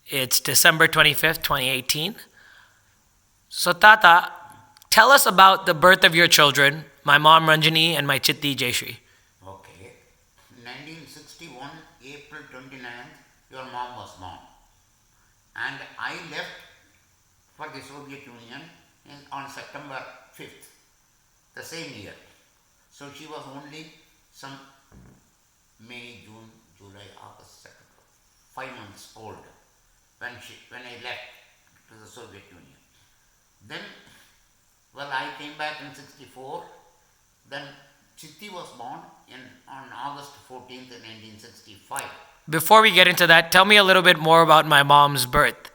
It's December 25th, 2018. So Tata, tell us about the birth of your children, my mom Ranjani and my chitti Jayashree. Okay. 1961, April 29th, your mom was born. And I left for the Soviet Union on September 5th, the same year. So she was only some May, June, July, August, September, 5 months old when I left to the Soviet Union. Then, well, I came back in 64. Then Chitti was born on August 14th, 1965. Before we get into that, tell me a little bit more about my mom's birth.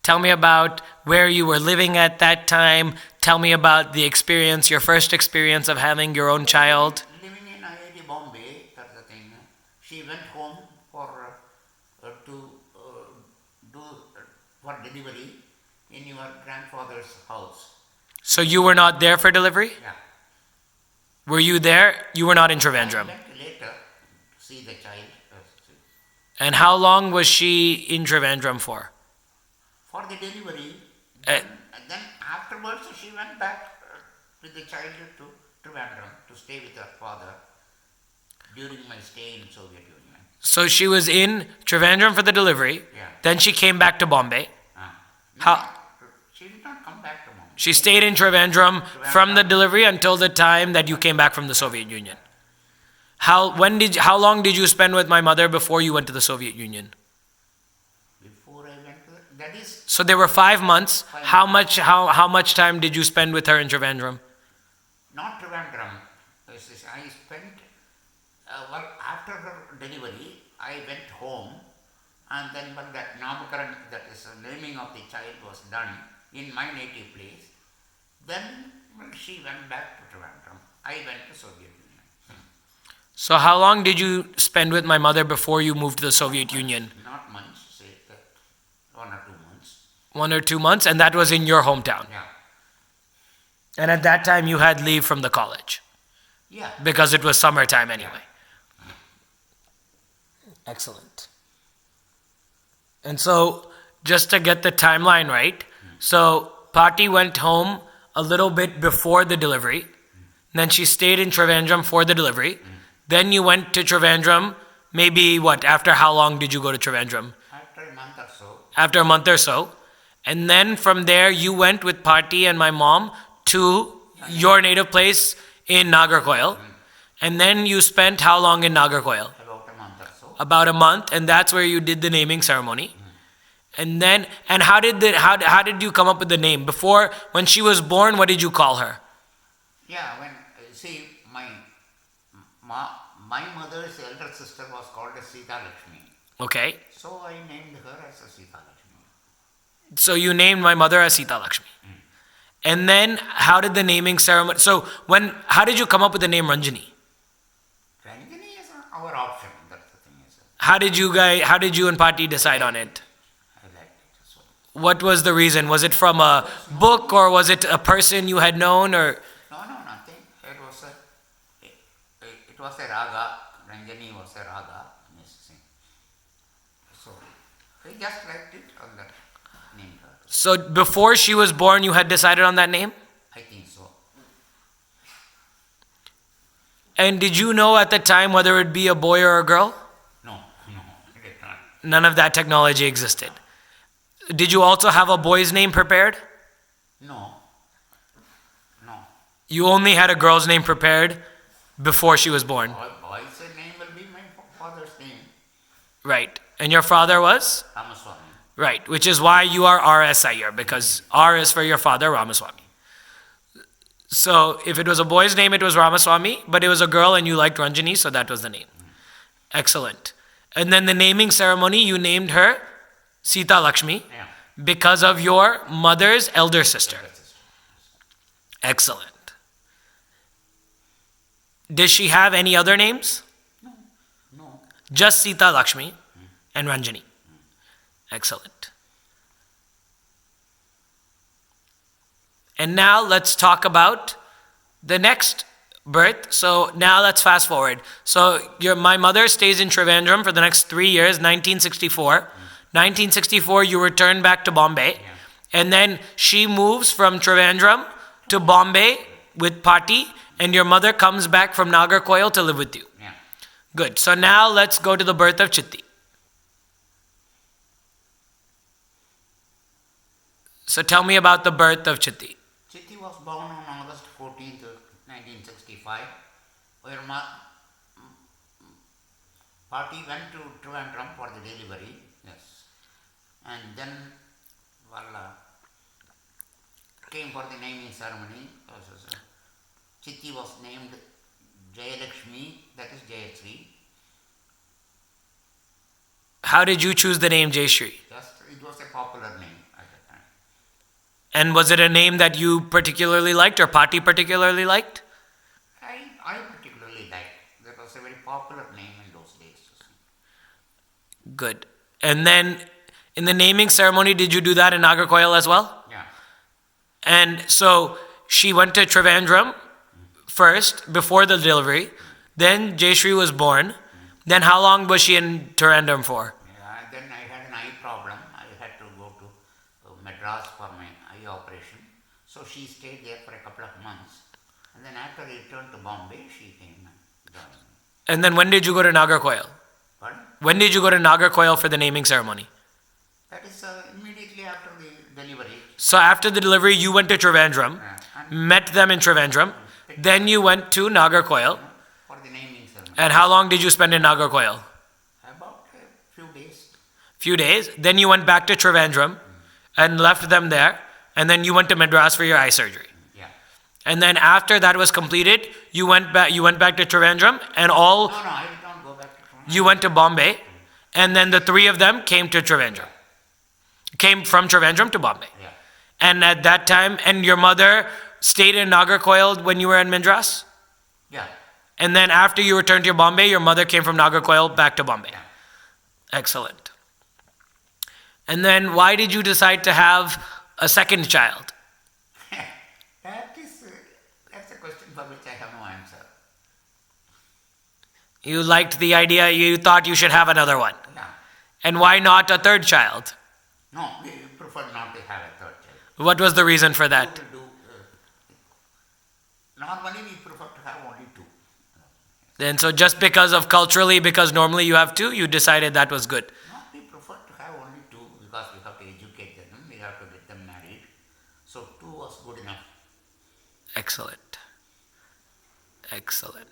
Tell me about where you were living at that time. Tell me about the experience, your first experience of having your own child. Living in IIT Bombay, that's the thing. She went home for delivery in your grandfather's house. So you were not there for delivery? Yeah. Were you there? You were not in Trivandrum. I went later to see the child. And how long was she in Trivandrum for? For the delivery. Then afterwards she went back with the child to Trivandrum to stay with her father during my stay in Soviet Union. So she was in Trivandrum for the delivery. Yeah. Then she came back to Bombay. She did not come back to Bombay. She stayed in Trivandrum from the delivery until the time that you came back from the Soviet Union. How long did you spend with my mother before you went to the Soviet Union? Before I went to that is. So there were 5 months. How much time did you spend with her in Trivandrum? Not Trivandrum. I spent after her delivery, I went home, and then when that Namakaran, that is the naming of the child, was done in my native place, then she went back to Trivandrum. I went to Soviet Union. So how long did you spend with my mother before you moved to the Soviet Union? Not months, say 1 or 2 months. 1 or 2 months, and that was in your hometown? Yeah. And at that time you had leave from the college? Yeah. Because it was summertime anyway. Excellent. And so, just to get the timeline right, so Pati went home a little bit before the delivery, then she stayed in Trivandrum for the delivery, then you went to Trivandrum, maybe after how long did you go to Trivandrum? After a month or so. After a month or so. And then from there you went with Pati and my mom to your native place in Nagarkoil. And then you spent how long in Nagarkoil? About a month, and that's where you did the naming ceremony. And then, how did you come up with the name? Before, when she was born, what did you call her? Yeah, my mother's elder sister was called as Sita Lakshmi. Okay. So I named her as Sita Lakshmi. So you named my mother as Sita Lakshmi. And then, how did the naming ceremony? So how did you come up with the name Ranjani? Ranjani is our option. How did you and Pati decide on it? I liked it as well. What was the reason? Was it from a book, or was it a person you had known, or? No, nothing. It was a raga. Ranjani was a raga. So I just liked it on that name. So before she was born, you had decided on that name? I think so. And did you know at the time whether it would be a boy or a girl? No, I did not. None of that technology existed. Did you also have a boy's name prepared? No. You only had a girl's name prepared before she was born? Boy's name will be my father's name. Right. And your father was? Ramaswamy. Right, which is why you are R.S. Ayyar, because R is for your father, Ramaswamy. So if it was a boy's name, it was Ramaswamy, but it was a girl and you liked Ranjani, so that was the name. Excellent. And then the naming ceremony, you named her Sita Lakshmi because of your mother's elder sister. Excellent. Does she have any other names? No. Just Sita Lakshmi and Ranjani. Excellent. And now let's talk about the next birth. So now let's fast forward. So my mother stays in Trivandrum for the next 3 years, 1964 1964, you returned back to Bombay. Yeah. And then she moves from Trivandrum to Bombay with Pati, and your mother comes back from Nagarkoil to live with you. Yeah. Good. So now let's go to the birth of Chitti. So tell me about the birth of Chitti. Chitti was born on August 14th, 1965. Where Party went to Trivandrum for the delivery. Yes. And then, came for the naming ceremony. Chitti was named Jayalakshmi, that is Jayasri. How did you choose the name Jayashree? Just, it was a popular name at that time. And was it a name that you particularly liked or Pati particularly liked? I particularly liked. That was a very popular name in those days. Good. And then in the naming ceremony, did you do that in Nagarkoil as well? Yeah. And so she went to Trivandrum first, before the delivery. Then Jayashree was born. Then how long was she in Trivandrum for? Yeah, then I had an eye problem. I had to go to Madras for my eye operation. So she stayed there for a couple of months. And then after I returned to Bombay, she came and joined me. And then when did you go to Nagarkoil? Pardon? When did you go to Nagarkoil for the naming ceremony? That is immediately after the delivery. So after the delivery, you went to Trivandrum, And met them in Trivandrum. Then you went to Nagarkoil. for the naming ceremony. And how long did you spend in Nagarkoil? About a few days. Few days. Then you went back to Trivandrum and left them there. And then you went to Madras for your eye surgery. Yeah. And then after that was completed, you went back to Trivandrum and all No, I did not go back to Trivandrum. you went to Bombay, and then the three of them came to Trivandrum. Came from Trivandrum to Bombay. Yeah. And at that time, and your mother stayed in Nagarkoil when you were in Madras? Yeah. And then after you returned to Bombay, your mother came from Nagarkoil back to Bombay. Yeah. Excellent. And then why did you decide to have a second child? That's a question for which I have no answer. You liked the idea, you thought you should have another one. Yeah. And why not a third child? No, we prefer not to have a third child. What was the reason for that? We will do, normally we prefer to have only two. Then so just because of culturally, because normally you have two, you decided that was good. No, we prefer to have only two because we have to educate them, we have to get them married. So two was good enough. Excellent. Excellent.